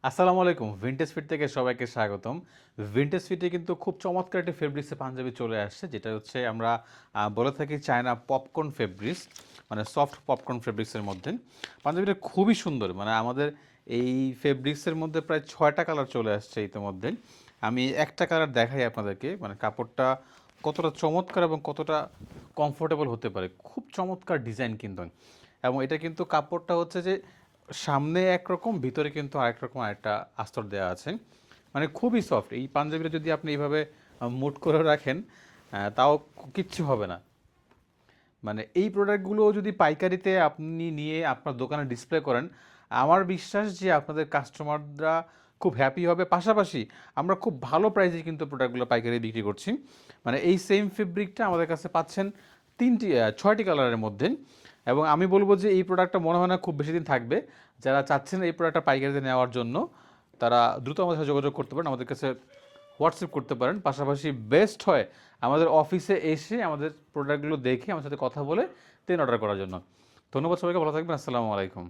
আসসালামু আলাইকুম। Vintage fit থেকে সবাইকে স্বাগতম। ভিনটেজ ফিটে কিন্তু খুব চমৎকার একটি ফেব্রিক্সের পাঞ্জাবি চলে আসছে, যেটা হচ্ছে আমরা বলে থাকি চায়না পপকর্ন ফেব্রিক্স, মানে সফট পপকর্ন ফেব্রিক্সের মধ্যে। পাঞ্জাবিটা খুবই সুন্দর, মানে আমাদের এই ফেব্রিক্সের মধ্যে প্রায় 6টা কালার চলে আসছে ইতিমধ্যে। আমি একটা কালার দেখাই আপনাদেরকে, মানে কাপড়টা কতটা চমৎকার এবং কতটা কমফোর্টেবল হতে পারে। খুব চমৎকার ডিজাইন কিন্তু, এবং এটা কিন্তু কাপড়টা হচ্ছে যে সামনে একরকম, ভিতরে কিন্তু আরেক রকম আরেকটা আস্তর দেওয়া আছে, মানে খুবই সফট। এই পাঞ্জাবিটা যদি আপনি এইভাবে মুট করে রাখেন, তাও কিচ্ছু হবে না। মানে এই প্রোডাক্টগুলো যদি পাইকারিতে আপনি নিয়ে আপনার দোকানে ডিসপ্লে করেন, আমার বিশ্বাস যে আপনাদের কাস্টমাররা খুব হ্যাপি হবে। পাশাপাশি আমরা খুব ভালো প্রাইসে কিন্তু প্রোডাক্টগুলো পাইকারি বিক্রি করছি। মানে এই সেম ফেব্রিকটা আমাদের কাছে পাচ্ছেন 6টি কালারের মধ্যে। এবং আমি বলবো যে এই প্রোডাক্টটা মনে হয় না খুব বেশি দিন থাকবে। যারা চাচ্ছেন এই প্রোডাক্টটা পাইকারিতে নেওয়ার জন্য, তারা দ্রুত আমাদের সাথে যোগাযোগ করতে পারেন, আমাদের কাছে হোয়াটসঅ্যাপ করতে পারেন। পাশাপাশি বেস্ট হয় আমাদের অফিসে এসে আমাদের প্রোডাক্টগুলো দেখে আমার সাথে কথা বলে দেন অর্ডার করার জন্য। ধন্যবাদ সবাইকে, ভালো থাকবেন। আসসালামু আলাইকুম।